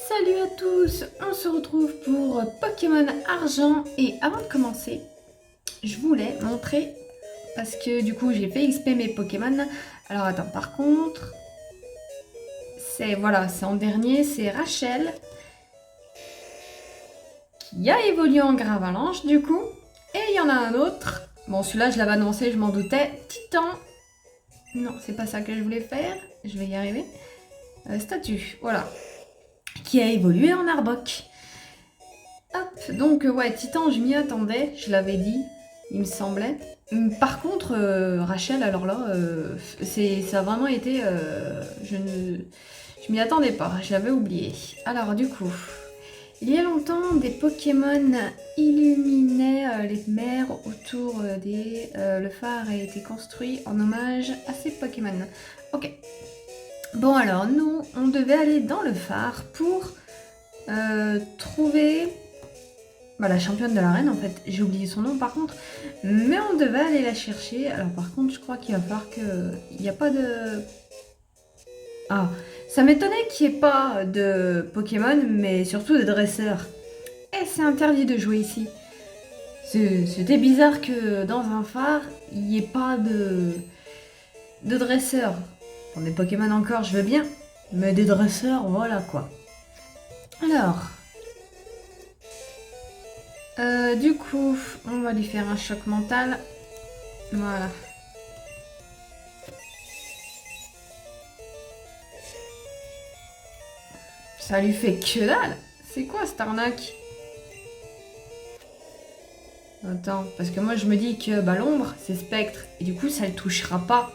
Salut à tous, on se retrouve pour Pokémon Argent et avant de commencer, je voulais montrer, parce que du coup j'ai fait XP mes Pokémon. Alors attends, par contre, c'est en dernier, c'est Rachel qui a évolué en Gravalanche du coup. Et il y en a un autre, bon celui-là je l'avais annoncé, je m'en doutais, Titan. Non, c'est pas ça que je voulais faire, je vais y arriver. Statue, voilà, qui a évolué en Arbok. Hop, donc ouais, Titan, je m'y attendais, je l'avais dit, il me semblait. Par contre, Rachel, alors là, ça a vraiment été... je m'y attendais pas, je l'avais oublié. Alors du coup, il y a longtemps, des Pokémon illuminaient les mers autour des... le phare a été construit en hommage à ces Pokémon. Ok. Bon alors, nous, on devait aller dans le phare pour trouver... la championne de l'arène en fait, j'ai oublié son nom par contre, mais on devait aller la chercher. Alors par contre je crois qu'il va falloir que... Il n'y a pas de... Ah, ça m'étonnait qu'il n'y ait pas de Pokémon, mais surtout de dresseurs. Et c'est interdit de jouer ici. C'était bizarre que dans un phare, il n'y ait pas de dresseurs. Pour des Pokémon encore je veux bien, mais des dresseurs voilà quoi. Alors... du coup, on va lui faire un choc mental. Voilà. Ça lui fait que dalle. C'est quoi cette arnaque? Attends, parce que moi je me dis que l'ombre, c'est spectre. Et du coup, ça le touchera pas.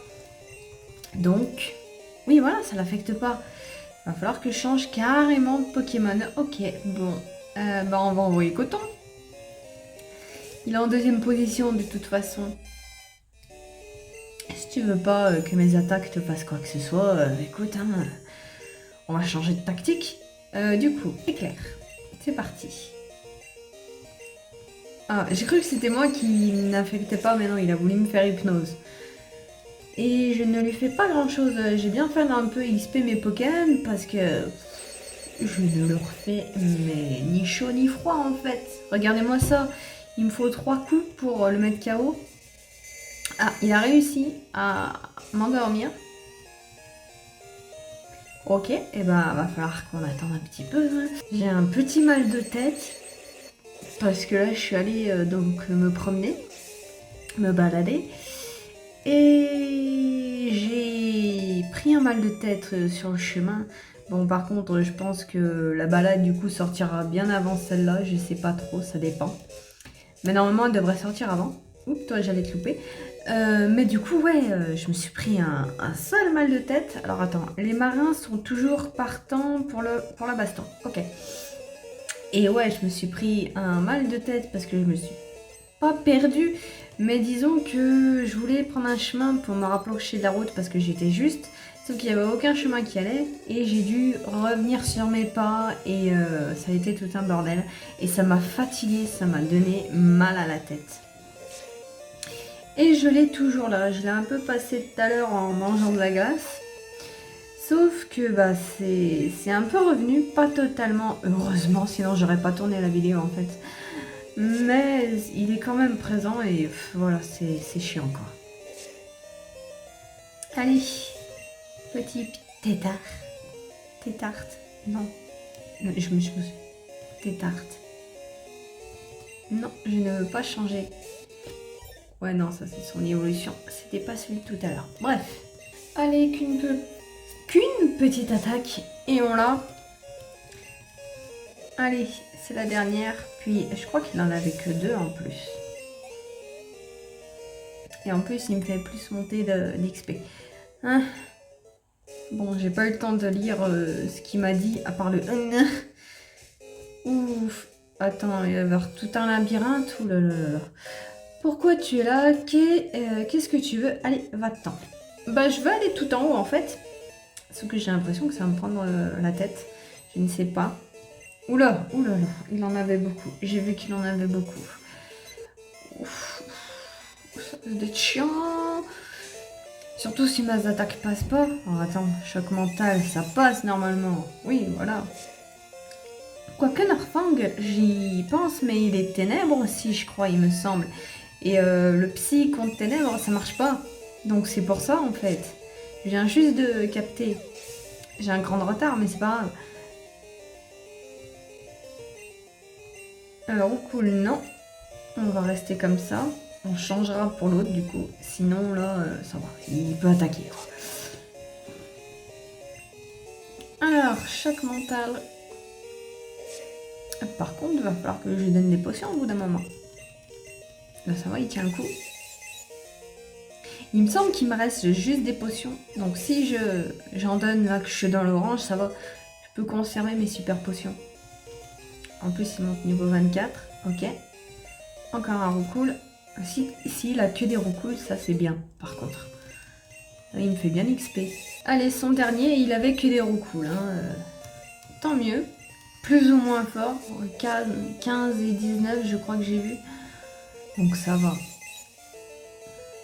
Donc, oui, voilà, ça l'affecte pas. Va falloir que je change carrément de Pokémon. Ok, bon. On va envoyer Coton. Il est en deuxième position de toute façon. Si tu veux pas que mes attaques te fassent quoi que ce soit, écoute, hein, on va changer de tactique. Du coup, éclair. C'est parti. Ah, j'ai cru que c'était moi qui n'affectais pas, mais non, il a voulu me faire hypnose. Et je ne lui fais pas grand chose. J'ai bien fait un peu XP mes Pokémon parce que je ne leur fais mais ni chaud ni froid en fait. Regardez-moi ça. Il me faut 3 coups pour le mettre KO. Ah, il a réussi à m'endormir. Ok, et va falloir qu'on attende un petit peu. Hein. J'ai un petit mal de tête. Parce que là, je suis allée donc me promener, me balader. Et j'ai pris un mal de tête sur le chemin. Bon, par contre, je pense que la balade, du coup, sortira bien avant celle-là. Je sais pas trop, ça dépend. Mais normalement, elle devrait sortir avant. Oups, toi, j'allais te louper. Mais du coup, ouais, je me suis pris un sale mal de tête. Alors, attends, les marins sont toujours partants pour la baston. Ok. Et ouais, je me suis pris un mal de tête parce que je me suis pas perdue. Mais disons que je voulais prendre un chemin pour me rapprocher de la route parce que j'étais juste. Sauf qu'il n'y avait aucun chemin qui allait. Et j'ai dû revenir sur mes pas. Et ça a été tout un bordel. Et ça m'a fatiguée, ça m'a donné mal à la tête. Et je l'ai toujours là. Je l'ai un peu passé tout à l'heure en mangeant de la glace. Sauf que c'est un peu revenu, pas totalement, heureusement, sinon j'aurais pas tourné la vidéo en fait. Mais il est quand même présent et voilà, c'est chiant quoi. Allez, petit tétard. Tétarte. Non. Je me suis... Tétarte. Non, je ne veux pas changer. Ouais, non, ça c'est son évolution. C'était pas celui de tout à l'heure. Bref. Allez, qu'une petite attaque et on l'a. Allez, c'est la dernière. Puis je crois qu'il en avait que 2 en plus. Et en plus, il me fait plus monter d'XP. Hein, bon, j'ai pas eu le temps de lire ce qu'il m'a dit, à part le... Ouf. Attends, il va y avoir tout un labyrinthe. Ouh là là là. Pourquoi tu es là? Qu'est-ce que tu veux? Allez, va-t'en. Je veux aller tout en haut en fait. Sauf que j'ai l'impression que ça va me prendre la tête. Je ne sais pas. Oula, oula, là, il en avait beaucoup. J'ai vu qu'il en avait beaucoup. Ouf, ça peut être chiant. Surtout si mes attaques passent pas. Alors attends, choc mental, ça passe normalement. Oui, voilà. Quoique Norfang, j'y pense, mais il est ténèbres aussi, je crois, il me semble. Et le psy contre ténèbres, ça marche pas. Donc c'est pour ça, en fait. Je viens juste de capter. J'ai un grand retard, mais c'est pas grave. Alors, cool, non. On va rester comme ça. On changera pour l'autre, du coup. Sinon, là, ça va. Il peut attaquer. Alors, choc mental. Par contre, il va falloir que je lui donne des potions au bout d'un moment. Là, ça va, il tient le coup. Il me semble qu'il me reste juste des potions. Donc si j'en donne là que je suis dans l'orange, ça va. Je peux conserver mes super potions. En plus, il monte niveau 24. Ok. Encore un roucoule. Si il a que des roucoules, ça c'est bien, par contre. Là, il me fait bien XP. Allez, son dernier, il avait que des roucoules. Hein. Tant mieux. Plus ou moins fort. 15 et 19, je crois que j'ai vu. Donc ça va.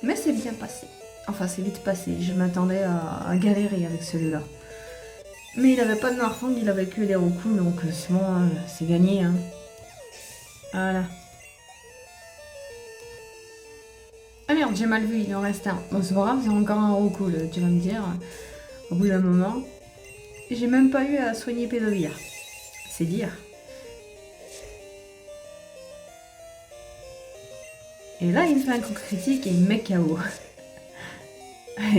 Mais c'est bien passé. Enfin, c'est vite passé. Je m'attendais à galérer avec celui-là. Mais il avait pas de Norfang, il avait que les roucoules, donc c'est bon, c'est gagné. Hein. Voilà. Ah merde, j'ai mal vu, il en reste un. Bon, c'est pas grave, c'est encore un roucoule, tu vas me dire. Au bout d'un moment. J'ai même pas eu à soigner Pédovir. C'est dire. Et là, il me fait un coup critique et il me met KO.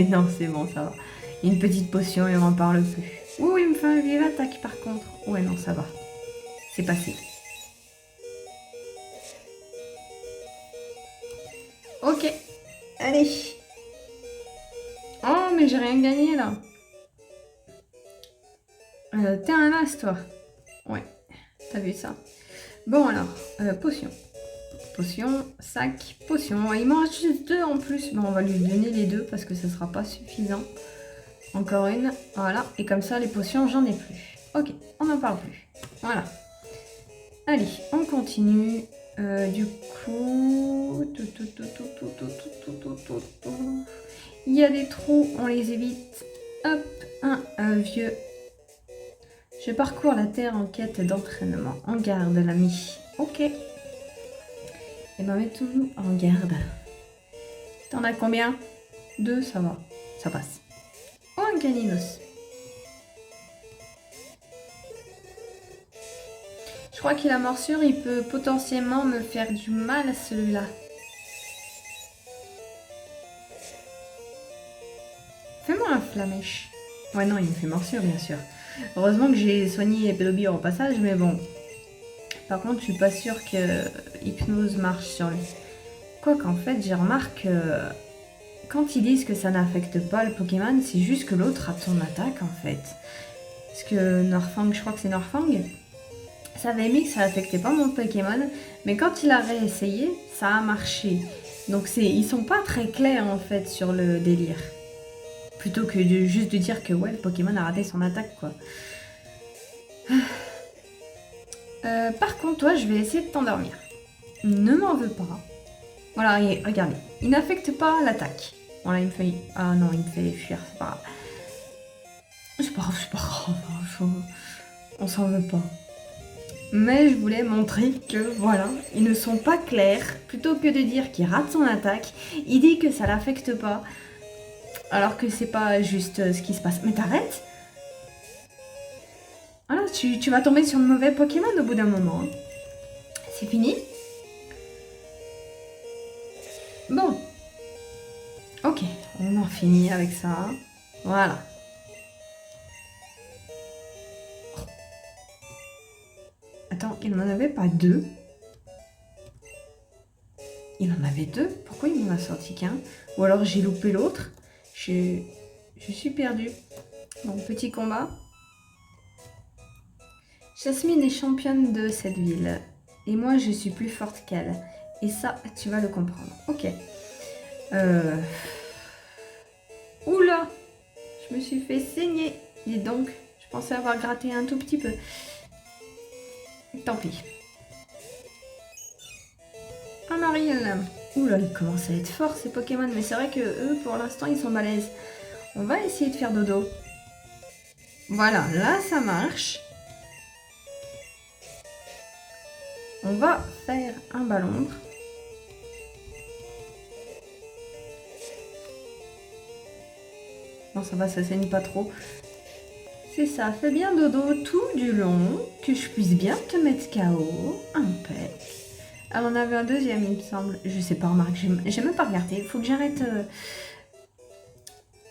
Non, c'est bon, ça va. Une petite potion et on n'en parle plus. Ouh, il me fait un vive attaque par contre. Ouais, non, ça va. C'est passé. Ok. Allez. Oh, mais j'ai rien gagné là. T'es un as, toi. Ouais. T'as vu ça. Bon alors, potion. Potion, sac, potion. Il m'en reste juste 2 en plus. Bon, on va lui donner les 2 parce que ça sera pas suffisant. Encore une. Voilà. Et comme ça, les potions, j'en ai plus. Ok, on n'en parle plus. Voilà. Allez, on continue. Du coup... Il y a des trous, on les évite. Hop, un vieux. Je parcours la terre en quête d'entraînement. En garde, l'ami. Ok. Et ben, mettons-nous en garde. T'en as combien? 2, ça va. Ça passe. Oh, un caninos. Je crois qu'il a morsure, il peut potentiellement me faire du mal à celui-là. Fais-moi un flamèche. Ouais, non, il me fait morsure, bien sûr. Heureusement que j'ai soigné Pédobir au passage, mais bon. Par contre, je suis pas sûre que Hypnose marche sur lui. Quoi qu'en fait, j'ai remarqué que quand ils disent que ça n'affecte pas le Pokémon, c'est juste que l'autre rate son attaque, en fait. Parce que Norfang, je crois que c'est Norfang, ça avait mis que ça affectait pas mon Pokémon, mais quand il a réessayé, ça a marché. Donc ils sont pas très clairs, en fait, sur le délire. Plutôt que juste de dire que ouais, le Pokémon a raté son attaque, quoi. Par contre, toi, je vais essayer de t'endormir. Ne m'en veux pas. Voilà, regardez. Il n'affecte pas l'attaque. Voilà, il me fait... Ah non, il me fait fuir, c'est pas grave. C'est pas grave, c'est pas grave. On s'en veut pas. Mais je voulais montrer que, voilà, ils ne sont pas clairs. Plutôt que de dire qu'il rate son attaque, il dit que ça l'affecte pas. Alors que c'est pas juste ce qui se passe. Mais t'arrêtes? Voilà, tu vas tomber sur le mauvais Pokémon au bout d'un moment. Hein. C'est fini? Bon. Ok, on en finit avec ça. Voilà. Attends, il n'en avait pas 2? Il en avait 2? Pourquoi il m'en a sorti qu'un? Ou alors j'ai loupé l'autre? Je suis perdue. Bon, petit combat. Jasmine est championne de cette ville. Et moi, je suis plus forte qu'elle. Et ça, tu vas le comprendre. Ok. Oula! Je me suis fait saigner. Dis donc, je pensais avoir gratté un tout petit peu. Tant pis. Ah, Marielle. Oula, ils commencent à être forts ces Pokémon. Mais c'est vrai que eux, pour l'instant, ils sont balèzes. On va essayer de faire dodo. Voilà, là, ça marche. On va faire un ballon. Non, ça va, ça saigne pas trop. C'est ça, fais bien dodo tout du long, que je puisse bien te mettre KO. Impec. Ah, on avait un deuxième, il me semble. Je sais pas, remarque, j'ai même pas regardé. Il faut que j'arrête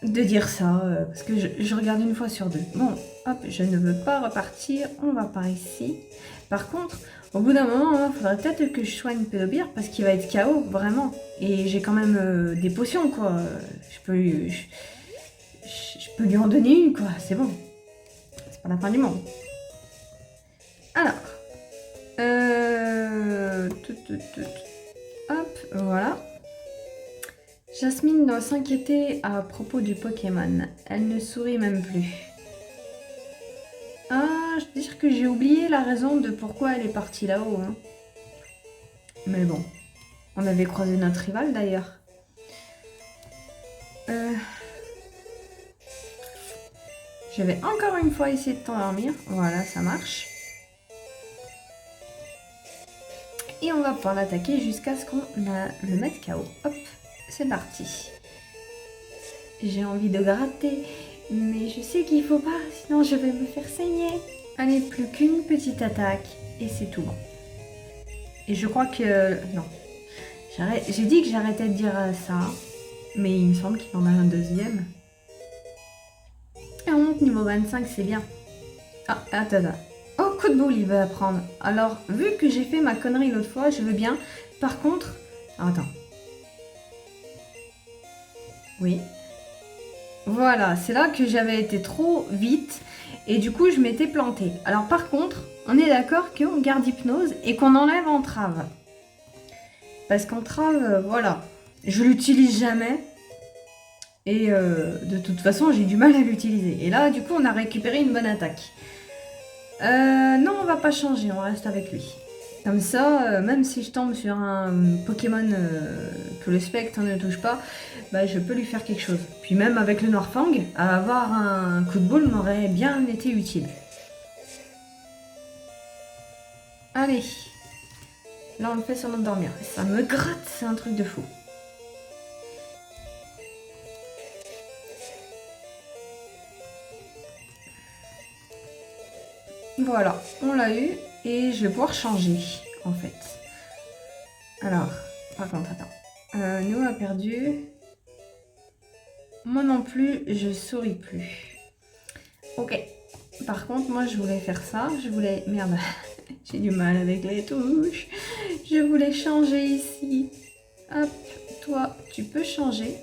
de dire ça, parce que je regarde une fois sur deux. Bon, hop, je ne veux pas repartir. On va par ici. Par contre, au bout d'un moment, il faudrait peut-être que je soigne Pédobir, parce qu'il va être KO, vraiment. Et j'ai quand même des potions, quoi. Je peux lui en donner une, quoi. C'est bon. C'est pas la fin du monde. Alors. Hop, voilà. Jasmine doit s'inquiéter à propos du Pokémon. Elle ne sourit même plus. Ah, je veux dire que j'ai oublié la raison de pourquoi elle est partie là-haut. Hein. Mais bon, on avait croisé notre rival d'ailleurs. Je vais encore une fois essayer de t'endormir. Voilà, ça marche. Et on va pouvoir l'attaquer jusqu'à ce qu'on le mette KO. Hop, c'est parti. J'ai envie de gratter, mais je sais qu'il faut pas, sinon je vais me faire saigner. Allez, plus qu'une petite attaque, et c'est tout bon. Et je crois que... Non. J'ai dit que j'arrêtais de dire ça, mais il me semble qu'il y en a un deuxième. Et on monte niveau 25, c'est bien. Ah, attends. Oh, coup de boule, il veut apprendre. Alors, vu que j'ai fait ma connerie l'autre fois, je veux bien. Par contre... Attends. Oui. Voilà, c'est là que j'avais été trop vite et du coup je m'étais plantée. Alors par contre, on est d'accord qu'on garde hypnose et qu'on enlève entrave. Parce qu'entrave, voilà, je l'utilise jamais et de toute façon j'ai du mal à l'utiliser. Et là du coup on a récupéré une bonne attaque. Non, on va pas changer, on reste avec lui. Comme ça, même si je tombe sur un Pokémon que le spectre ne touche pas, bah, je peux lui faire quelque chose. Puis même avec le Noirfang, avoir un coup de boule m'aurait bien été utile. Allez. Là, on le fait sur notre dormir. Ça me gratte, c'est un truc de fou. Voilà, on l'a eu. Et je vais pouvoir changer, en fait. Alors, par contre, attends. Nous a perdu. Moi non plus, je souris plus. Ok. Par contre, moi, je voulais faire ça. Je voulais... Merde, j'ai du mal avec les touches. Je voulais changer ici. Hop, toi, tu peux changer.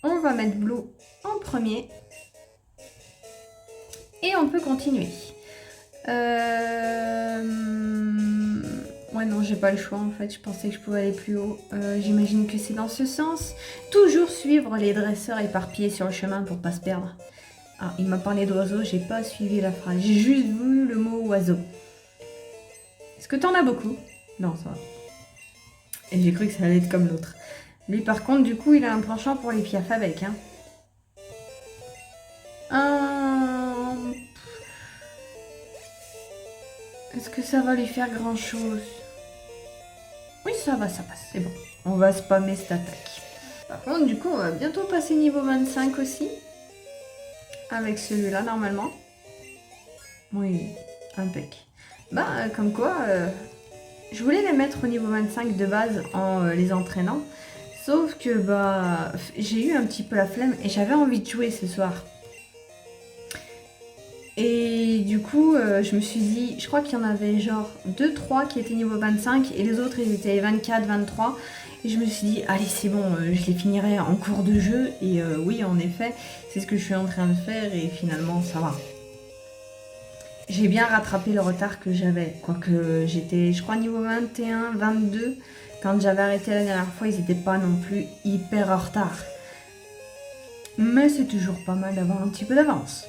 On va mettre Blue en premier. Et on peut continuer. Ouais, non, j'ai pas le choix en fait. Je pensais que je pouvais aller plus haut. J'imagine que c'est dans ce sens. Toujours suivre les dresseurs éparpillés sur le chemin pour pas se perdre. Ah, il m'a parlé d'oiseaux, j'ai pas suivi la phrase. J'ai juste vu le mot oiseau. Est-ce que t'en as beaucoup? Non, ça va. Et j'ai cru que ça allait être comme l'autre. Lui, par contre, du coup, il a un penchant pour les piafs avec. Hein. Est-ce que ça va lui faire grand chose? Oui, ça passe, c'est bon. On va spammer cette attaque. Par contre, du coup, on va bientôt passer niveau 25 aussi. Avec celui-là, normalement. Oui, impec. Bah, comme quoi, je voulais les mettre au niveau 25 de base en les entraînant. Sauf que, bah, j'ai eu un petit peu la flemme et j'avais envie de jouer ce soir. Et du coup, je me suis dit, je crois qu'il y en avait genre 2-3 qui étaient niveau 25 et les autres ils étaient 24, 23. Et je me suis dit, allez c'est bon, je les finirai en cours de jeu. Et oui, en effet, c'est ce que je suis en train de faire et finalement ça va. J'ai bien rattrapé le retard que j'avais. Quoique j'étais, je crois, niveau 21, 22. Quand j'avais arrêté la dernière fois, ils n'étaient pas non plus hyper en retard. Mais c'est toujours pas mal d'avoir un petit peu d'avance.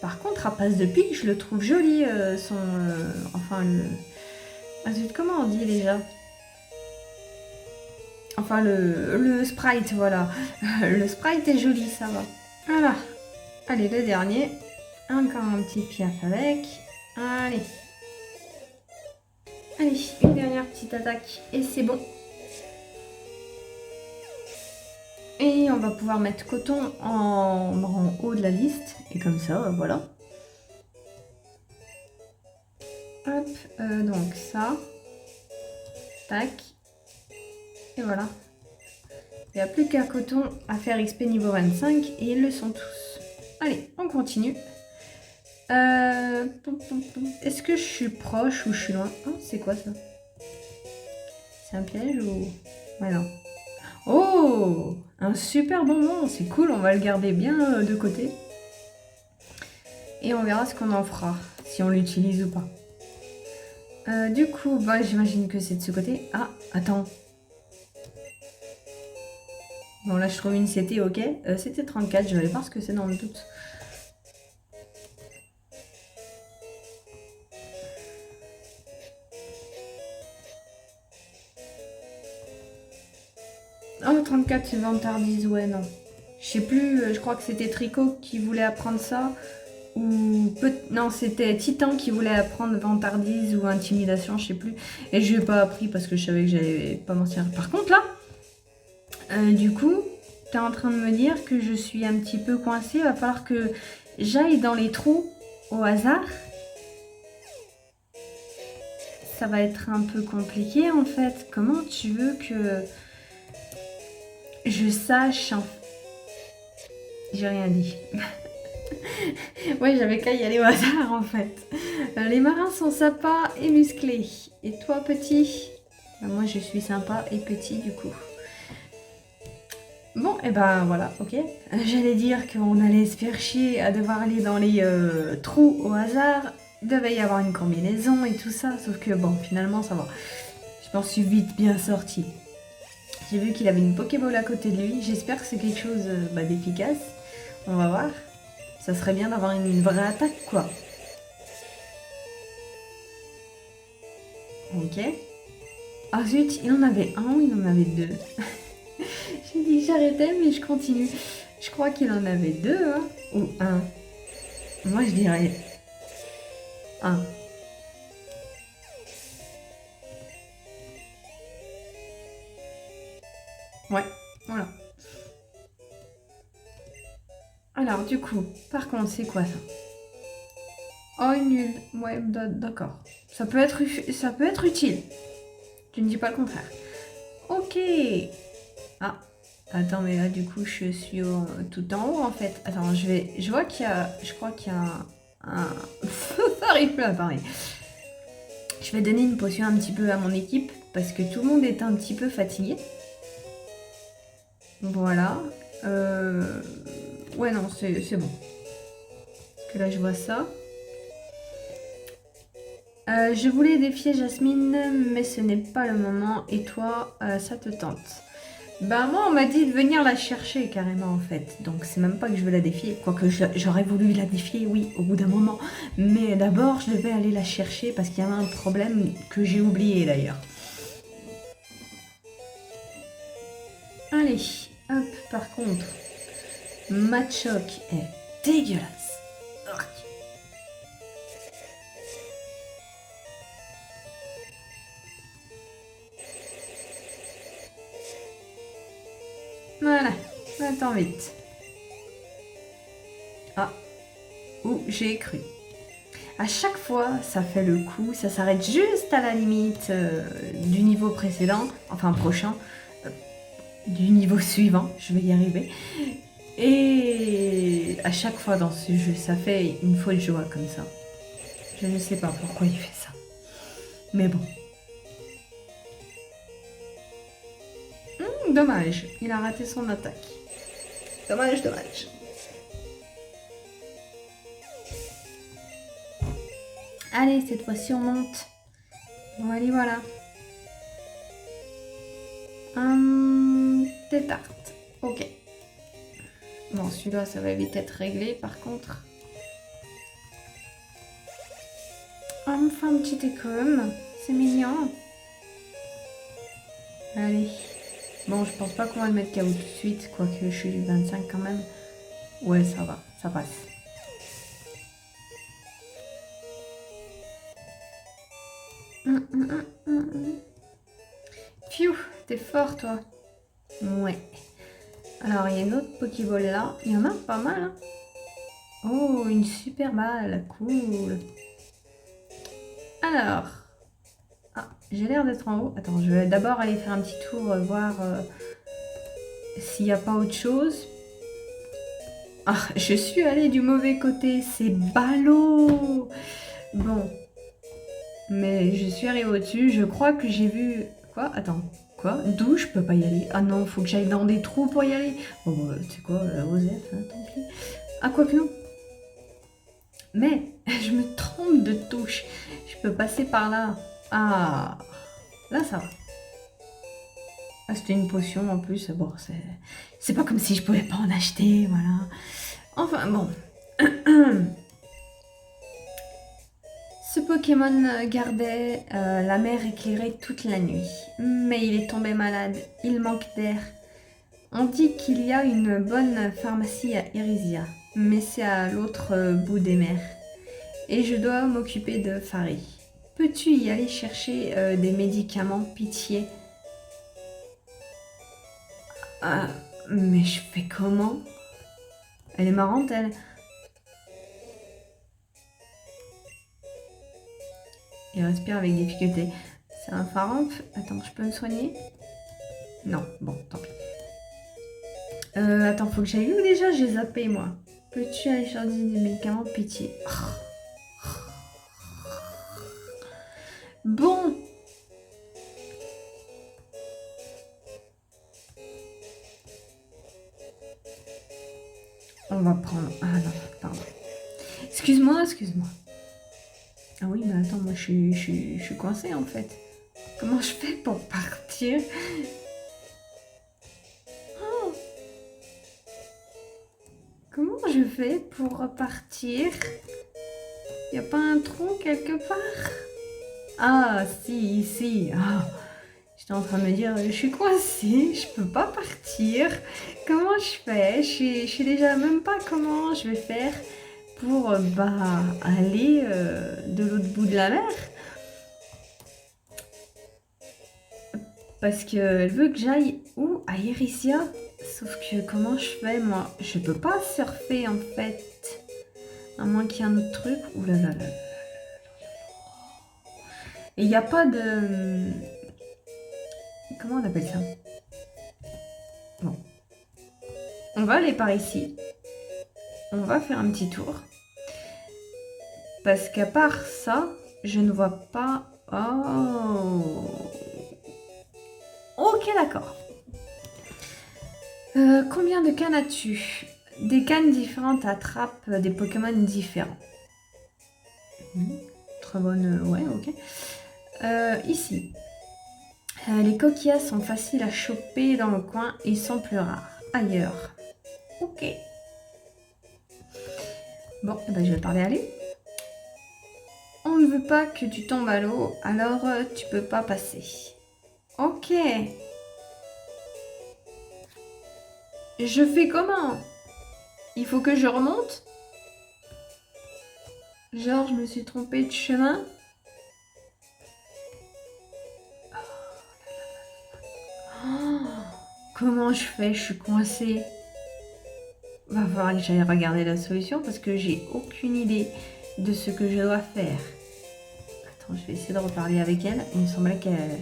Par contre, à Passe de Pique, je le trouve joli, enfin, le... Ah zut, comment on dit déjà? Enfin, le sprite, voilà. Le sprite est joli, ça va. Voilà. Allez, le dernier. Encore un petit piaf avec. Allez. Allez, une dernière petite attaque et c'est bon. Et on va pouvoir mettre coton en haut de la liste. Et comme ça, voilà. Hop, donc ça. Tac. Et voilà. Il n'y a plus qu'un coton à faire XP niveau 25 et ils le sont tous. Allez, on continue. Est-ce que je suis proche ou je suis loin? Oh, c'est quoi ça? C'est un piège ou... Ouais, non. Oh! Un super bonbon, c'est cool, on va le garder bien de côté. Et on verra ce qu'on en fera, si on l'utilise ou pas. Du coup, bah, j'imagine que c'est de ce côté. Ah, attends. Bon, là, je trouve une CT, ok. C'était 34, je vais aller voir ce que c'est dans le doute. Oh, 34, c'est vantardise, ouais, non. Je sais plus, je crois que c'était Tricot qui voulait apprendre ça. Ou non, c'était Titan qui voulait apprendre vantardise ou intimidation, je sais plus. Et je l'ai pas appris parce que je savais que j'allais pas m'en servir. Par contre, là, du coup, t'es en train de me dire que je suis un petit peu coincée. Il va falloir que j'aille dans les trous au hasard. Ça va être un peu compliqué en fait. Comment tu veux que je sache J'ai rien dit. Ouais, j'avais qu'à y aller au hasard en fait. Les marins sont sympas et musclés. Et toi, petit? Moi, je suis sympa et petit du coup. Bon, et ben voilà, ok. J'allais dire qu'on allait se faire chier à devoir aller dans les trous au hasard. Il devait y avoir une combinaison et tout ça. Sauf que bon, finalement, ça va. Je m'en suis vite bien sortie. J'ai vu qu'il avait une Pokéball à côté de lui. J'espère que c'est quelque chose d'efficace. On va voir. Ça serait bien d'avoir une vraie attaque, quoi. Ok. Ah zut, il en avait un ou il en avait deux? J'ai dit que j'arrêtais, mais je continue. Je crois qu'il en avait deux, hein. Ou un. Moi, je dirais un. Ouais, voilà. Alors, du coup, par contre, c'est quoi ça? Oh, nul. Ouais, d'accord. Ça peut être utile. Tu ne dis pas le contraire. Ok. Ah, attends, mais là, du coup, je suis tout en haut, en fait. Attends, je vois qu'il y a... Je crois qu'il y a un... Ça arrive plus à parler. Je vais donner une potion un petit peu à mon équipe, parce que tout le monde est un petit peu fatigué. Voilà. Ouais, non, c'est bon. Parce que là, je vois ça. Je voulais défier Jasmine, mais ce n'est pas le moment. Et toi, ça te tente? Bah moi, on m'a dit de venir la chercher carrément en fait. Donc c'est même pas que je veux la défier. Quoique j'aurais voulu la défier, oui, au bout d'un moment. Mais d'abord, je devais aller la chercher parce qu'il y avait un problème que j'ai oublié d'ailleurs. Allez, hop, par contre, Machoc est dégueulasse. Urgh. Voilà, attends vite. Ah, où j'ai cru. À chaque fois, ça fait le coup, ça s'arrête juste à la limite du niveau précédent, enfin prochain, du niveau suivant, je vais y arriver. Et à chaque fois dans ce jeu, ça fait une folle joie comme ça. Je ne sais pas pourquoi il fait ça. Mais bon. Dommage, il a raté son attaque. Dommage, dommage. Allez, cette fois-ci on monte. Bon, allez, voilà. Des tartes. Ok. Bon, celui-là, ça va vite être réglé, par contre. Enfin, un petit écome. C'est mignon. Allez. Bon, je pense pas qu'on va le mettre KO tout de suite, quoique je suis 25 quand même. Ouais, ça va, ça passe. Pfiou, t'es fort, toi. Ouais. Alors, il y a une autre Pokéball là. Il y en a pas mal, hein. Oh, une super balle. Cool. Alors. Ah, j'ai l'air d'être en haut. Attends, je vais d'abord aller faire un petit tour, voir s'il n'y a pas autre chose. Ah, je suis allée du mauvais côté. C'est ballot. Bon. Mais je suis arrivée au-dessus. Je crois que j'ai vu... Quoi? Attends. Quoi? D'où je peux pas y aller? Ah non, faut que j'aille dans des trous pour y aller. Bon, bah, c'est quoi? Rosette, hein, tant pis. Ah, quoi que non. Mais, je me trompe de touche. Je peux passer par là. Ah, là, ça va. Ah, c'était une potion en plus. Bon, c'est pas comme si je pouvais pas en acheter, voilà. Enfin, bon. Ce Pokémon gardait la mer éclairée toute la nuit. Mais il est tombé malade. Il manque d'air. On dit qu'il y a une bonne pharmacie à Irisia. Mais c'est à l'autre bout des mers. Et je dois m'occuper de Fari. Peux-tu y aller chercher des médicaments, pitié? Ah, mais je fais comment? Elle est marrante, elle. Il respire avec difficulté. C'est un Faramp. Attends, je peux me soigner? Non, bon, tant pis. Attends, faut que j'aille où déjà? J'ai zappé, moi. Peux-tu aller chercher des médicaments, pitié? Bon. On va prendre... Ah non, pardon. Excuse-moi, excuse-moi. Ah oui, mais attends, moi je suis coincée en fait. Comment je fais pour partir? Oh, comment je fais pour partir? Y a pas un trou quelque part? Ah, si, ici. Ah, j'étais en train de me dire, je suis coincée, je peux pas partir. Comment je fais? Je sais déjà même pas comment je vais faire pour aller de l'autre bout de la mer. Parce qu'elle veut que j'aille où? À Irisia. Sauf que comment je fais moi? Je peux pas surfer en fait. À moins qu'il y ait un autre truc. Ouh là là là. Et il n'y a pas de... Comment on appelle ça? Bon. On va aller par ici. On va faire un petit tour. Parce qu'à part ça, je ne vois pas... Oh. Ok, d'accord. Combien de cannes as-tu? Des cannes différentes attrapent des Pokémon différents. Très bonne... ouais, ok. Ici. Les coquillas sont faciles à choper dans le coin et sont plus rares. Ailleurs. Ok. Bon, eh ben, je vais parler à lui. On ne veut pas que tu tombes à l'eau, alors tu peux pas passer. Ok. Je fais comment? Il faut que je remonte? Genre, je me suis trompée de chemin? Oh, comment je fais? Je suis coincée. Va falloir que j'aille regarder la solution parce que j'ai aucune idée de ce que je dois faire. Attends, je vais essayer de reparler avec elle. Il me semblait qu'elle...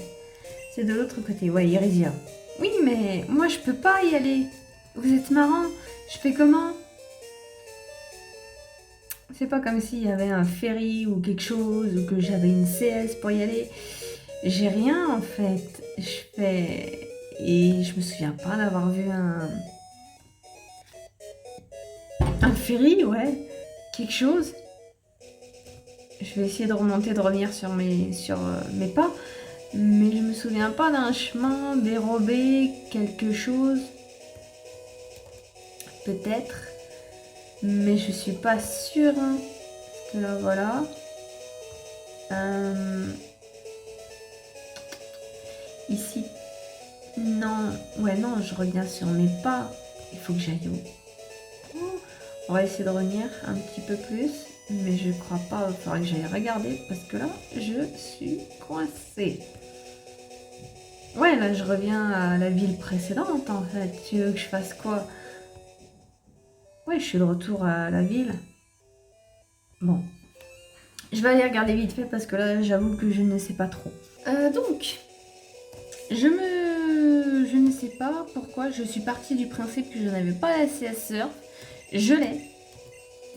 C'est de l'autre côté. Ouais, Irisia. Oui, mais moi, je peux pas y aller. Vous êtes marrant. Je fais comment? C'est pas comme s'il y avait un ferry ou quelque chose ou que j'avais une CS pour y aller. J'ai rien, en fait. Je fais... Et je me souviens pas d'avoir vu un ferry, ouais. Quelque chose. Je vais essayer de remonter, de revenir sur mes pas. Mais je me souviens pas d'un chemin dérobé, quelque chose. Peut-être. Mais je suis pas sûre. Hein. Parce que là, voilà. Ici. Non. Ouais, non, je reviens sur mes pas. Il faut que j'aille où? On va essayer de revenir un petit peu plus. Mais je crois pas, il faudrait que j'aille regarder parce que là, je suis coincée. Ouais, là, je reviens à la ville précédente en fait. Tu veux que je fasse quoi? Ouais, je suis de retour à la ville. Bon, je vais aller regarder vite fait parce que là, j'avoue que je ne sais pas trop. Donc, je ne sais pas pourquoi je suis partie du principe que je n'avais pas la CS Surf. Je l'ai.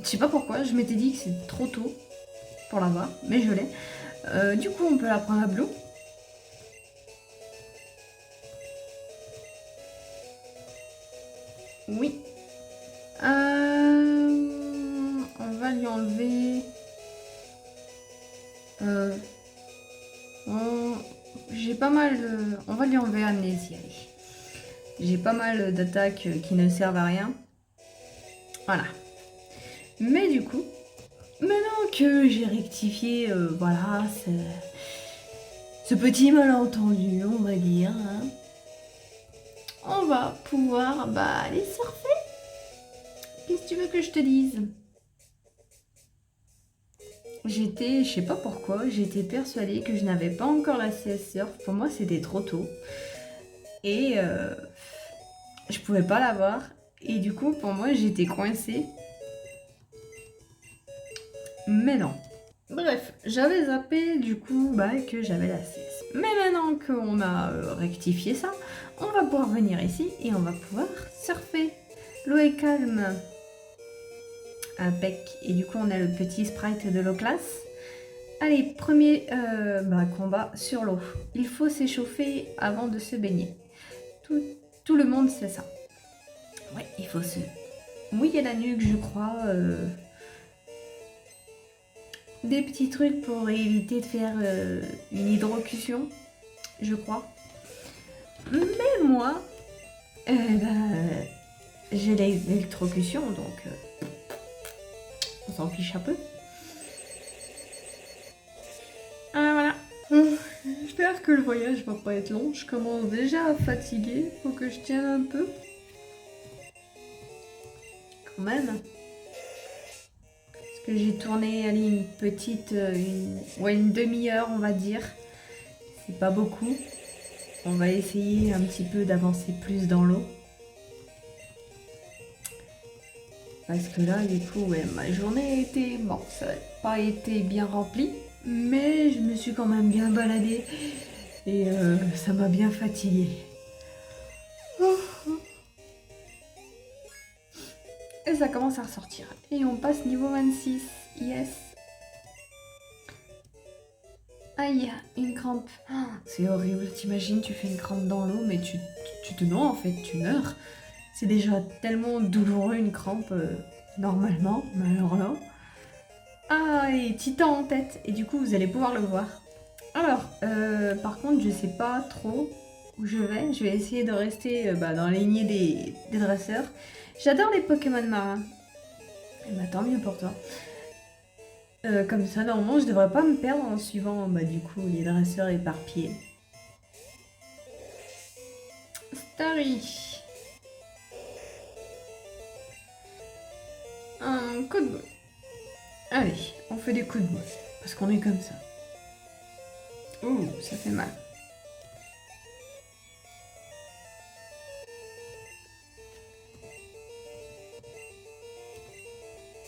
Je sais pas pourquoi, je m'étais dit que c'était trop tôt pour l'avoir, mais je l'ai. Du coup, on peut la prendre à Blue. Oui. On va lui enlever... J'ai pas mal... On va lui enlever Amnésie, allez. J'ai pas mal d'attaques qui ne servent à rien. Voilà. Mais du coup, maintenant que j'ai rectifié, voilà, ce petit malentendu, on va dire, hein, on va pouvoir aller surfer. Qu'est-ce que tu veux que je te dise? Je sais pas pourquoi, j'étais persuadée que je n'avais pas encore la CS Surf. Pour moi, c'était trop tôt. Et je pouvais pas l'avoir. Et du coup, pour moi, j'étais coincée. Mais non. Bref, j'avais zappé du coup que j'avais la CS. Mais maintenant qu'on a rectifié ça, on va pouvoir venir ici et on va pouvoir surfer. L'eau est calme. Impec. Et du coup, on a le petit sprite de l'eau classe. Allez, premier combat sur l'eau. Il faut s'échauffer avant de se baigner. Tout le monde sait ça. Ouais, il faut se mouiller la nuque, je crois. Des petits trucs pour éviter de faire une hydrocution, je crois. Mais moi, j'ai l'électrocution, donc on s'en fiche un peu. Voilà. J'espère que le voyage va pas être long. Je commence déjà à fatiguer. Faut que je tienne un peu. Quand même. Parce que j'ai tourné une petite... une demi-heure, on va dire. C'est pas beaucoup. On va essayer un petit peu d'avancer plus dans l'eau. Parce que là, du coup, ouais, ma journée a été... Bon, ça n'a pas été bien rempli. Mais je me suis quand même bien baladée. Et ça m'a bien fatiguée. Et ça commence à ressortir. Et on passe niveau 26. Yes. Aïe, une crampe. C'est horrible. T'imagines, tu fais une crampe dans l'eau, mais tu te noies en fait, tu meurs. C'est déjà tellement douloureux une crampe, normalement. Mais alors là... Ah, et Titan en tête. Et du coup, vous allez pouvoir le voir. Alors, par contre, je sais pas trop où je vais. Je vais essayer de rester dans la lignée des dresseurs. J'adore les Pokémon marins. Et tant mieux pour toi. Comme ça, normalement, je devrais pas me perdre en suivant du coup les dresseurs éparpillés. Starry. Un coup de boule. Allez, on fait des coups de boule. Parce qu'on est comme ça. Ouh, ça fait mal.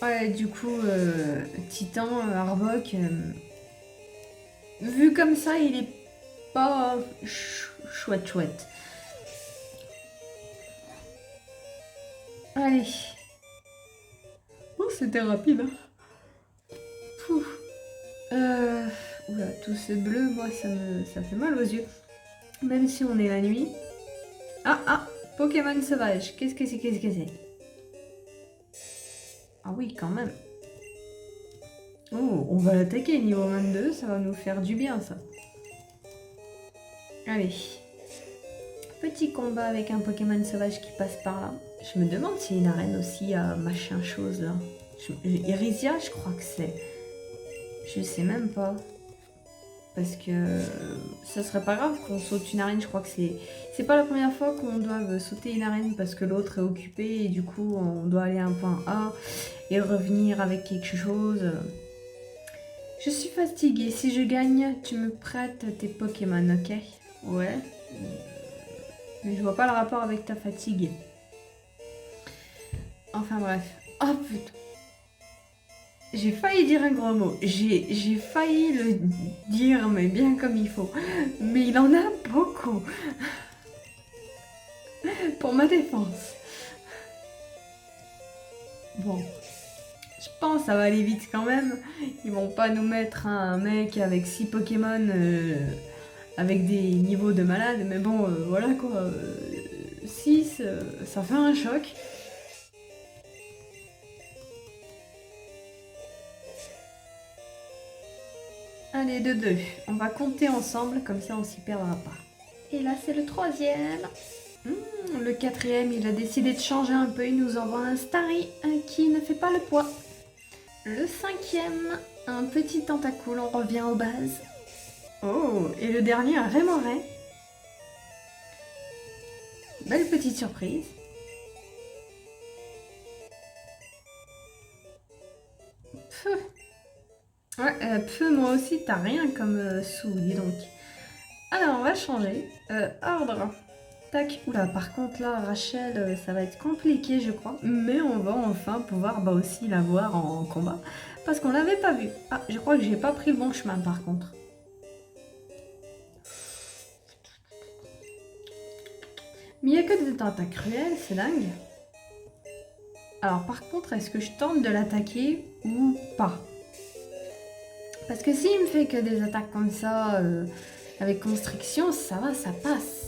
Ouais, du coup, Titan, Arbok, vu comme ça, il est pas chouette. Allez. Oh, c'était rapide. Oula, tout ce bleu, moi, ça fait mal aux yeux. Même si on est la nuit. Ah, Pokémon sauvage. Qu'est-ce que c'est? Ah oui, quand même. Oh, on va l'attaquer niveau 22, ça va nous faire du bien, ça. Allez. Petit combat avec un Pokémon sauvage qui passe par là. Je me demande s'il y a une arène aussi à machin chose, là. Irisia, je crois que c'est. Je sais même pas. Parce que ça serait pas grave qu'on saute une arène. Je crois que c'est pas la première fois qu'on doit sauter une arène parce que l'autre est occupé et du coup on doit aller à un point A et revenir avec quelque chose. Je suis fatiguée. Si je gagne, tu me prêtes tes Pokémon, ok? Ouais. Mais je vois pas le rapport avec ta fatigue. Enfin bref. Oh putain. J'ai failli dire un gros mot. J'ai failli le dire, mais bien comme il faut. Mais il en a beaucoup. Pour ma défense. Bon. Je pense que ça va aller vite quand même. Ils vont pas nous mettre un mec avec 6 Pokémon avec des niveaux de malade. Mais bon, voilà quoi. 6, ça fait un choc. Allez, de 2. On va compter ensemble, comme ça on s'y perdra pas. Et là, c'est le 3e. Le 4e, il a décidé de changer un peu. Il nous envoie un Starry qui ne fait pas le poids. Le 5e, un petit Tentacool. On revient aux bases. Oh, et le dernier, un Rémoray. Belle petite surprise. Pfff. Ouais, moi aussi, t'as rien comme sous, dis donc. Alors, on va changer. Ordre. Tac. Oula, par contre, là, Rachel, ça va être compliqué, je crois. Mais on va enfin pouvoir aussi la voir en combat. Parce qu'on l'avait pas vue. Ah, je crois que j'ai pas pris le bon chemin, par contre. Mais il n'y a que des attaques cruelles, c'est dingue. Alors, par contre, est-ce que je tente de l'attaquer ou pas? Parce que s'il me fait que des attaques comme ça, avec constriction, ça va, ça passe.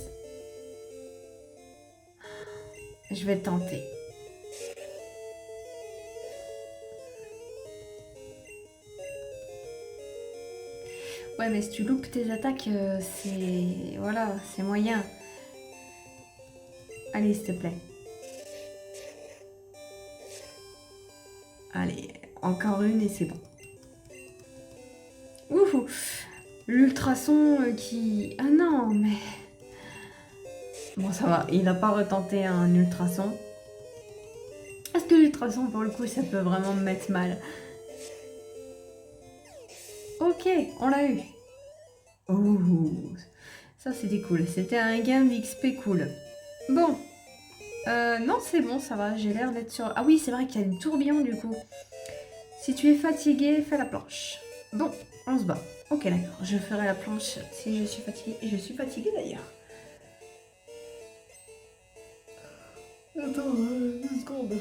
Je vais tenter. Ouais, mais si tu loupes tes attaques, c'est... Voilà, c'est moyen. Allez, s'il te plaît. Allez, encore une et c'est bon. Ouh, l'ultrason qui... Ah non, mais... Bon, ça va, il n'a pas retenté un ultrason. Est-ce que l'ultrason, pour le coup, ça peut vraiment me mettre mal? Ok, on l'a eu. Ouh, ça c'était cool. C'était un gain d'XP cool. Bon. Non, c'est bon, ça va. J'ai l'air d'être sur... Ah oui, c'est vrai qu'il y a du tourbillon, du coup. Si tu es fatigué, fais la planche. Bon, on se bat. Ok, d'accord. Je ferai la planche si je suis fatiguée. Et je suis fatiguée, d'ailleurs. Attends, 2 secondes.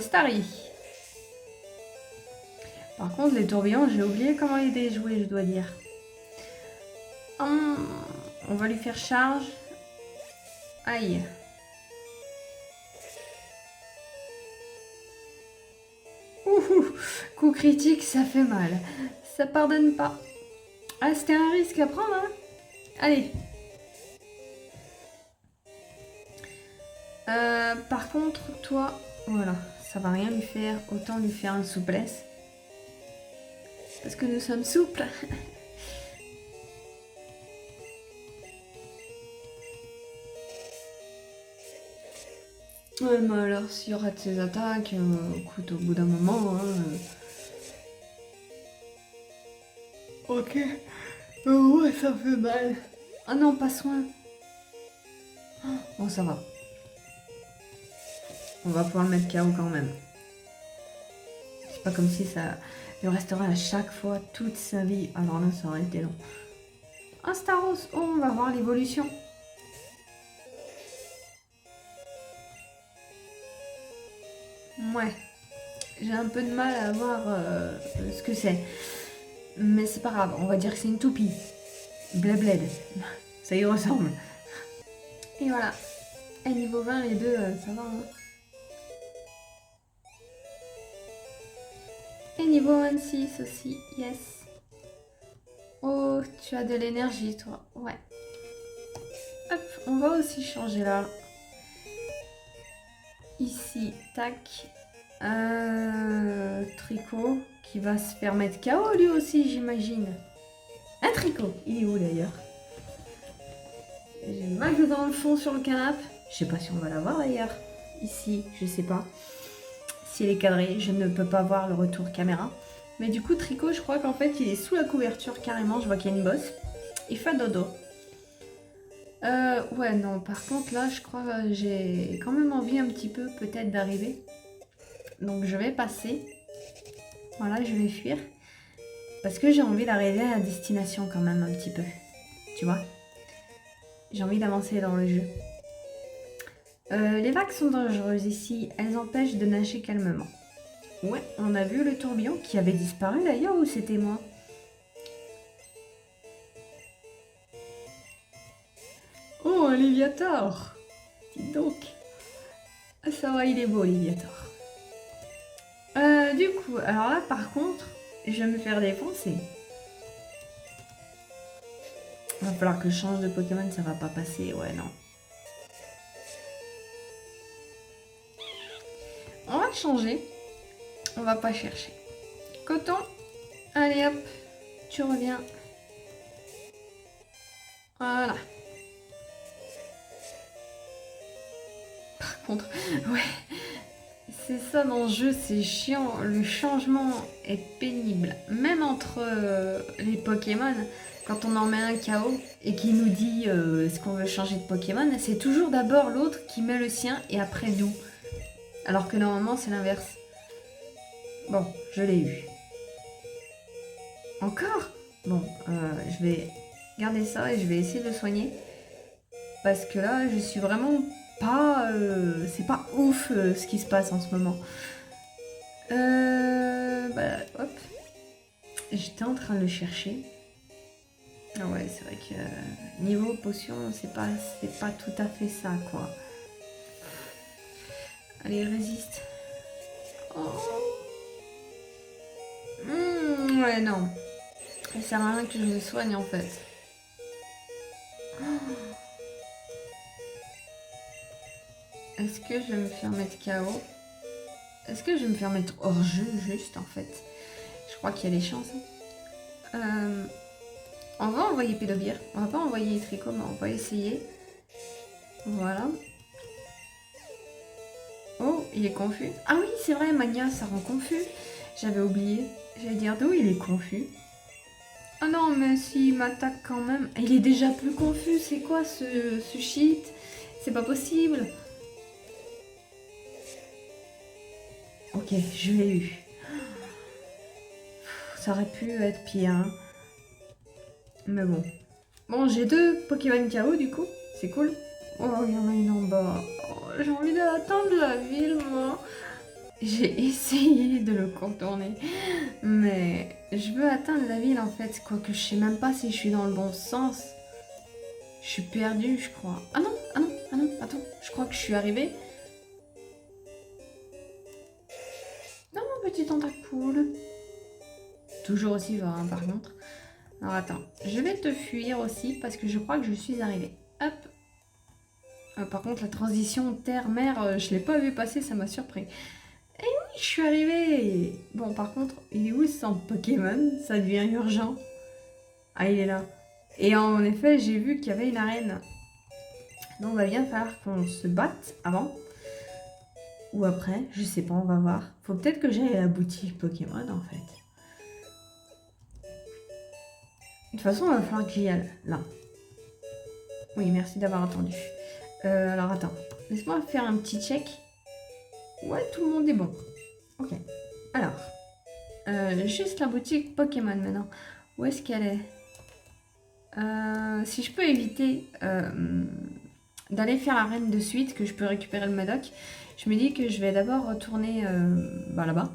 Starry. Par contre, les tourbillons, j'ai oublié comment les déjouer, je dois dire. On va lui faire charge. Aïe. Ouh, coup critique, ça fait mal. Ça pardonne pas. Ah, c'était un risque à prendre, hein. Allez. Par contre, toi, voilà, ça va rien lui faire. Autant lui faire une souplesse. Parce que nous sommes souples. Ouais, mais alors, s'il rate ses attaques, écoute, au bout d'un moment, hein, Ok. Ouais, ça fait mal. Ah non, pas soin. Bon, ça va. On va pouvoir le mettre KO quand même. C'est pas comme si ça lui resterait à chaque fois toute sa vie. Alors là, ça aurait été long. Un Staros. Oh, on va voir l'évolution. Ouais. J'ai un peu de mal à voir ce que c'est. Mais c'est pas grave, on va dire que c'est une toupie. Blabled. Ça y ressemble. Et voilà. Et niveau 20, les deux, ça va. Hein. Et niveau 26 aussi, yes. Oh, tu as de l'énergie, toi. Ouais. Hop, on va aussi changer là. Ici, tac. Tricot qui va se faire mettre KO lui aussi, j'imagine. Un Tricot, il est où d'ailleurs? J'ai Max dans le fond sur le canapé. Je sais pas si on va l'avoir d'ailleurs. Ici, je sais pas. S'il est cadré, je ne peux pas voir le retour caméra. Mais du coup, Tricot, je crois qu'en fait, il est sous la couverture carrément. Je vois qu'il y a une bosse. Il fait dodo. Ouais, non, par contre, là, je crois que j'ai quand même envie un petit peu peut-être d'arriver. Donc, je vais passer. Voilà, je vais fuir. Parce que j'ai envie d'arriver à destination quand même un petit peu. Tu vois? J'ai envie d'avancer dans le jeu. Les vagues sont dangereuses ici. Elles empêchent de nager calmement. Ouais, on a vu le tourbillon qui avait disparu d'ailleurs ou c'était moi? Oh, un Léviator! Dis donc. Ah, ça va, il est beau, Léviator. Du coup, alors là, par contre, je vais me faire défoncer. Il va falloir que je change de Pokémon, ça va pas passer, ouais, non. On va changer. On va pas chercher. Coton. Allez hop, tu reviens. Voilà. Par contre, ouais. C'est ça dans le jeu, c'est chiant. Le changement est pénible. Même entre les Pokémon, quand on en met un KO et qui nous dit est-ce qu'on veut changer de Pokémon, c'est toujours d'abord l'autre qui met le sien et après nous. Alors que normalement c'est l'inverse. Bon, je l'ai eu. Encore? Bon, je vais garder ça et je vais essayer de le soigner. Parce que là, je suis vraiment pas... c'est pas ouf ce qui se passe en ce moment. Bah, hop. J'étais en train de le chercher. Ah ouais, c'est vrai que niveau potion, c'est pas tout à fait ça, quoi. Allez, résiste. Oh. Ouais, non. Ça sert à rien que je me soigne, en fait. Est-ce que je vais me faire mettre KO? Est-ce que je vais me faire mettre hors jeu, juste, en fait? Je crois qu'il y a des chances. On va envoyer Pédobir. On va pas envoyer Tricot, mais on va essayer. Voilà. Oh, il est confus. Ah oui, c'est vrai, Mania, ça rend confus. J'avais oublié. J'allais dire d'où il est confus. Oh non, mais s'il m'attaque quand même. Il est déjà plus confus. C'est quoi ce shit? C'est pas possible. Ok, je l'ai eu. Ça aurait pu être pire. Hein. Mais bon. Bon, j'ai 2 Pokémon KO du coup. C'est cool. Oh, il y en a une en bas. Oh, j'ai envie d'attendre la ville, moi. J'ai essayé de le contourner. Mais je veux atteindre la ville en fait. Quoique je sais même pas si je suis dans le bon sens. Je suis perdue, je crois. Ah non, ah non, ah non, attends. Je crois que je suis arrivée. Non, mon petit tentacule. Toujours aussi fort, hein, par contre. Alors attends, je vais te fuir aussi parce que je crois que je suis arrivée. Hop. Par contre, la transition terre-mer, je l'ai pas vu passer, ça m'a surpris. Et oui, je suis arrivée. Bon, par contre, il est où son Pokémon? Ça devient urgent. Ah, il est là. Et en effet, j'ai vu qu'il y avait une arène. Donc, il va bien falloir qu'on se batte avant. Ou après, je sais pas, on va voir. Faut peut-être que j'aille à la boutique Pokémon, en fait. De toute façon, il va falloir que j'y aille, là. Oui, merci d'avoir attendu. Alors, attends. Laisse-moi faire un petit check. Ouais, tout le monde est bon. Ok. Alors. Juste la boutique Pokémon, maintenant. Où est-ce qu'elle est, si je peux éviter d'aller faire l'arène de suite, que je peux récupérer le Madoc, je me dis que je vais d'abord retourner là-bas.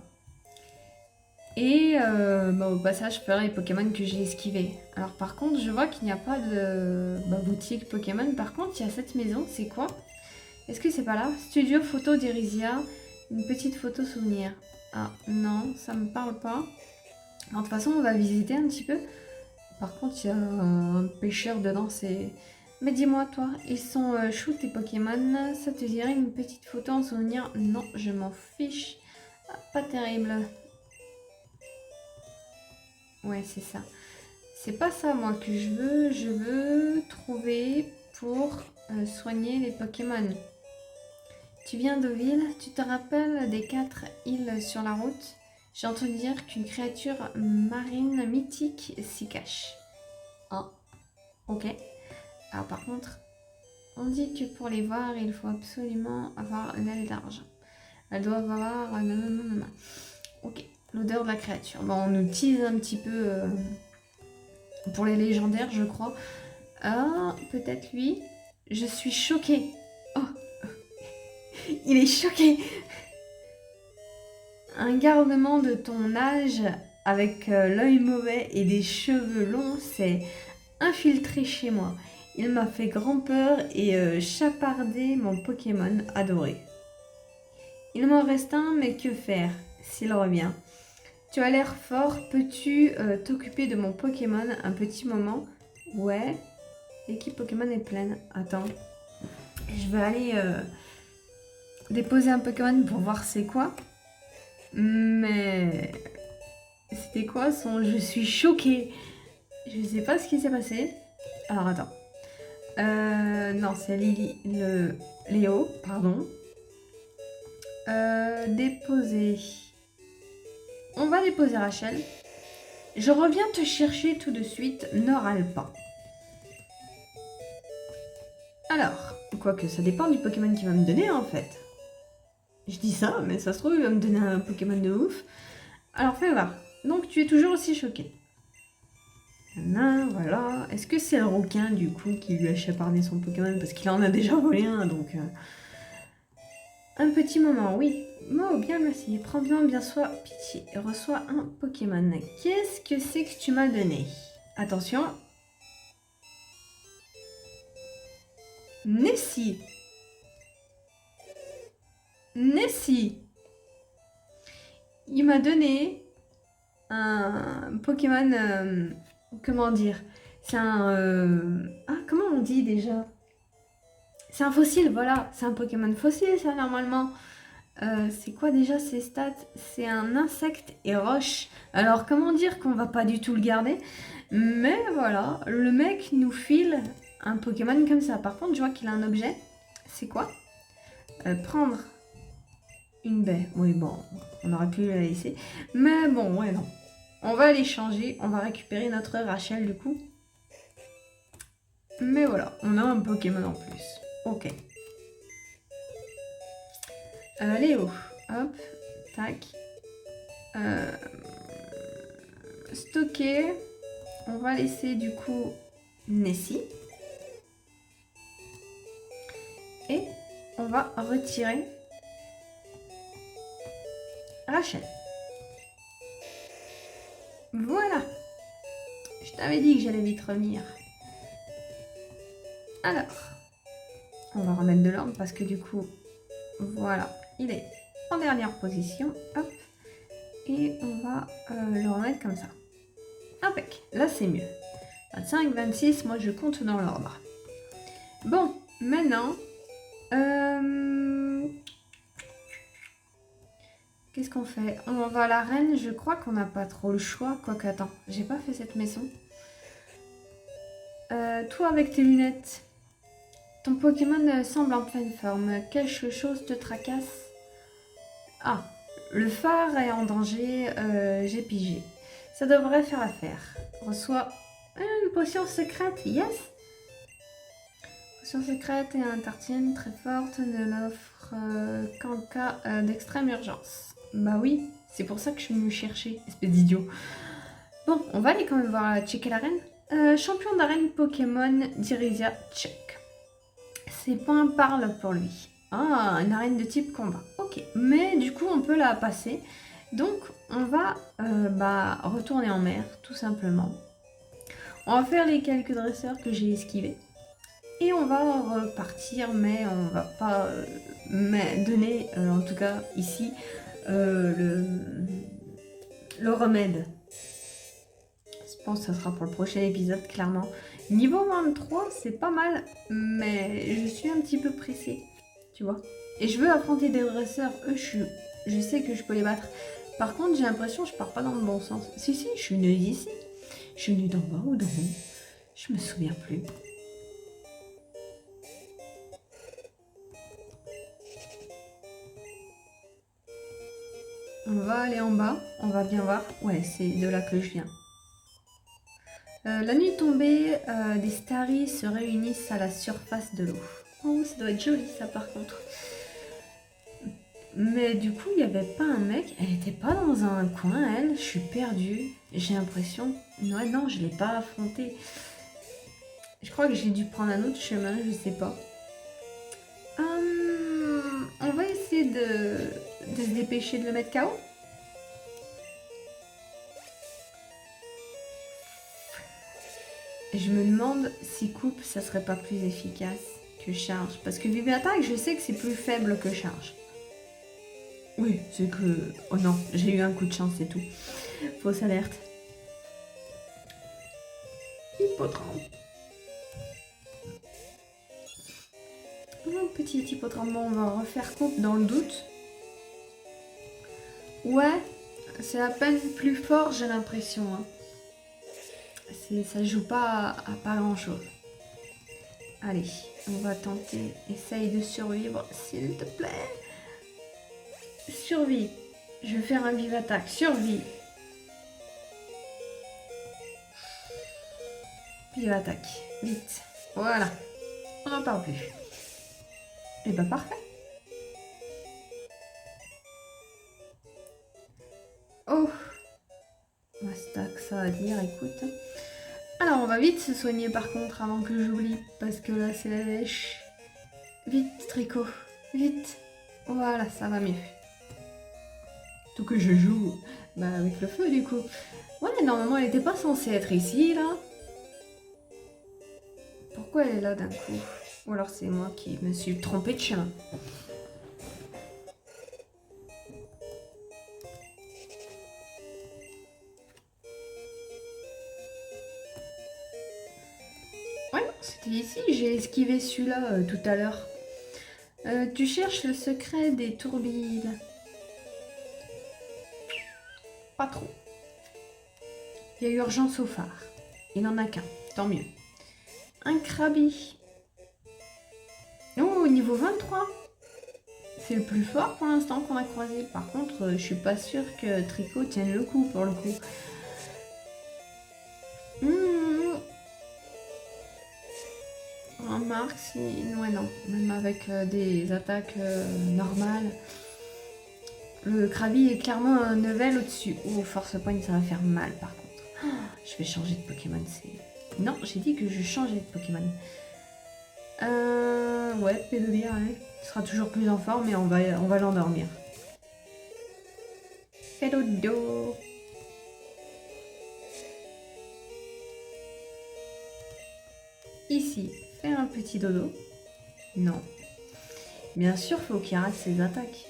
Et au passage, je ferai les Pokémon que j'ai esquivés. Alors par contre, je vois qu'il n'y a pas de boutique Pokémon. Par contre, il y a cette maison, c'est quoi? Est-ce que c'est pas là? Studio photo d'Irisia, une petite photo souvenir. Ah non, ça me parle pas. Alors, de toute façon, on va visiter un petit peu. Par contre, il y a un pêcheur dedans, c'est... Mais dis-moi, toi, ils sont chou tes Pokémon, ça te dirait une petite photo en souvenir? Non, je m'en fiche. Pas terrible. Ouais, c'est ça. C'est pas ça, moi, que je veux. Je veux trouver pour soigner les Pokémon. Tu viens d'Oville, tu te rappelles des 4 îles sur la route? J'ai entendu dire qu'une créature marine mythique s'y cache. Ah, ok. Alors par contre, on dit que pour les voir, il faut absolument avoir l'aile d'argent. Elles doivent avoir... nanana. Ok, l'odeur de la créature. Bon, on nous tease un petit peu pour les légendaires, je crois. Ah, peut-être lui. Je suis choquée. Oh, il est choqué. Un garnement de ton âge avec l'œil mauvais et des cheveux longs s'est infiltré chez moi. Il m'a fait grand peur et chapardé mon Pokémon adoré. Il m'en reste un, mais que faire s'il revient? Tu as l'air fort, peux-tu t'occuper de mon Pokémon un petit moment? Ouais, l'équipe Pokémon est pleine. Attends, je vais aller déposer un Pokémon pour voir c'est quoi. Mais c'était quoi son je suis choquée? Je sais pas ce qui s'est passé. Alors attends. Non, c'est Léo, pardon. Déposer. On va déposer Rachel. Je reviens te chercher tout de suite, ne râle pas. Alors, quoique ça dépend du Pokémon qu'il va me donner en fait. Je dis ça, mais ça se trouve il va me donner un Pokémon de ouf. Alors fais voir. Donc tu es toujours aussi choqué. Voilà. Est-ce que c'est le requin du coup qui lui a chapardé son Pokémon? Parce qu'il en a déjà volé un donc... Un petit moment, oui. Oh, bien merci. Prends bien soin, pitié. Et reçois un Pokémon. Qu'est-ce que c'est que tu m'as donné? Attention. Nessie. Nessie. Il m'a donné un Pokémon... comment dire? C'est un... Ah, comment on dit déjà? C'est un fossile, voilà. C'est un Pokémon fossile, ça, normalement. C'est quoi déjà ces stats? C'est un insecte et roche. Alors, comment dire qu'on va pas du tout le garder? Mais voilà, le mec nous file un Pokémon comme ça. Par contre, je vois qu'il a un objet. C'est quoi? Prendre une baie. Oui, bon, on aurait pu la laisser. Mais bon, ouais, non. On va l'échanger. On va récupérer notre Rachel, du coup. Mais voilà, on a un Pokémon en plus. Ok. Léo. Hop. Tac. Stocker. On va laisser du coup Nessie. Et on va retirer Rachel. Voilà. Je t'avais dit que j'allais vite revenir. Alors, on va remettre de l'ordre parce que du coup, voilà, il est en dernière position. Hop. Et on va le remettre comme ça. Impec. Là, c'est mieux. 25, 26, moi je compte dans l'ordre. Bon, maintenant... Qu'est-ce qu'on fait? On va à l'arène, je crois qu'on n'a pas trop le choix. Quoique, attends, j'ai pas fait cette maison. Toi avec tes lunettes, ton Pokémon semble en pleine forme. Quelque chose te tracasse? Ah, le phare est en danger, j'ai pigé. Ça devrait faire affaire. Reçois une potion secrète, yes! Potion secrète et un tartine très forte ne l'offre qu'en cas d'extrême urgence. Bah oui, c'est pour ça que je suis venue chercher, espèce d'idiot. Bon, on va aller quand même voir checker l'arène. Champion d'arène Pokémon Dirisia, check. Ses points parlent pour lui. Ah, une arène de type combat. Ok, mais du coup on peut la passer. Donc on va retourner en mer, tout simplement. On va faire les quelques dresseurs que j'ai esquivés. Et on va repartir, mais on va pas donner, en tout cas ici, le remède. Je pense que ça sera pour le prochain épisode, clairement. Niveau 23, c'est pas mal, mais je suis un petit peu pressée, tu vois. Et je veux affronter des dresseurs, eux, je suis je sais que je peux les battre. Par contre, j'ai l'impression que je pars pas dans le bon sens. Si, je suis venue d'ici. Je suis venue d'en bas ou d'en haut. Je me souviens plus. On va aller en bas, on va bien voir. Ouais, c'est de là que je viens. La nuit tombée, des starries se réunissent à la surface de l'eau. Oh, ça doit être joli ça par contre. Mais du coup, il n'y avait pas un mec. Elle n'était pas dans un coin, elle. Je suis perdue. J'ai l'impression... Ouais, non, je ne l'ai pas affrontée. Je crois que j'ai dû prendre un autre chemin, je sais pas. On va essayer de se dépêcher de le mettre KO. Je me demande si coupe, ça serait pas plus efficace que charge. Parce que vive attaque, je sais que c'est plus faible que charge. Oui, c'est que... Oh non, j'ai eu un coup de chance, c'est tout. Fausse alerte. Hippotrampe. Oh, petit hippotrampe, on va refaire coupe dans le doute. Ouais, c'est à peine plus fort, j'ai l'impression. Hein. Ça joue pas à pas grand chose. Allez, on va tenter. Essaye de survivre, s'il te plaît. Survie. Je vais faire un vive attaque. Survie. Vive attaque. Vite. Voilà. On n'en parle plus. Et bah parfait. Oh. C'est que ça à dire, écoute. Alors on va vite se soigner par contre avant que j'oublie. Parce que là c'est la lèche. Vite Tricot. Vite. Voilà, ça va mieux. Tout que je joue avec le feu du coup. Ouais, normalement elle n'était pas censée être ici là. Pourquoi elle est là d'un coup? Ou alors c'est moi qui me suis trompée de chemin. Ouais, c'était ici, j'ai esquivé celui-là tout à l'heure. Tu cherches le secret des tourbilles. Pas trop. Il y a urgence au phare. Il n'en a qu'un, tant mieux. Un Krabi. Oh, niveau 23. C'est le plus fort pour l'instant qu'on a croisé. Par contre, je suis pas sûre que Tricot tienne le coup pour le coup. Remarque si... Ouais, non. Même avec des attaques normales. Le Krabi est clairement un level au-dessus. Oh, force point, ça va faire mal par contre. Je vais changer de Pokémon. Non, j'ai dit que je changeais de Pokémon. Ouais, Pédolier, ouais. Il sera toujours plus en forme, mais on va l'endormir. Fais dodo. Ici, fais un petit dodo. Non. Bien sûr, faut qu'il arrête ses attaques.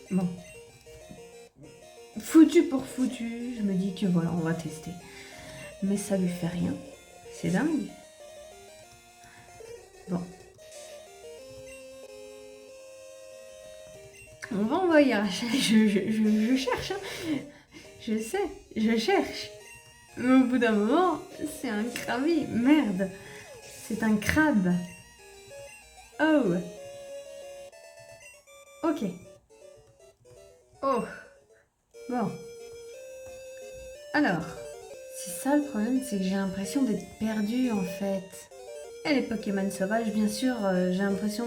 Bon. Foutu pour foutu, je me dis que voilà, on va tester. Mais ça lui fait rien. C'est dingue. Bon. On va envoyer. Je cherche. Hein. Je sais, je cherche. Mais au bout d'un moment, c'est un Krabi. Merde. C'est un crabe. Oh. Ok. Oh. Bon. Alors. C'est ça le problème, c'est que j'ai l'impression d'être perdue en fait. Et les Pokémon sauvages, bien sûr, j'ai l'impression...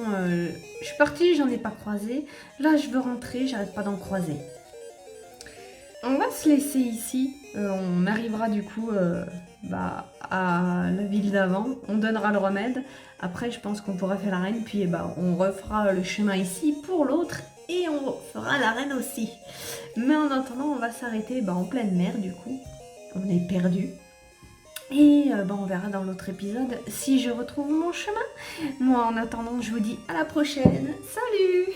je suis partie, j'en ai pas croisé. Là, je veux rentrer, j'arrête pas d'en croiser. On va se laisser ici. On arrivera du coup à la ville d'avant. On donnera le remède. Après, je pense qu'on pourra faire l'arène. Puis on refera le chemin ici pour l'autre. Et on fera l'arène aussi. Mais en attendant, on va s'arrêter en pleine mer du coup. On est perdu. Et on verra dans l'autre épisode si je retrouve mon chemin. Moi, en attendant, je vous dis à la prochaine. Salut!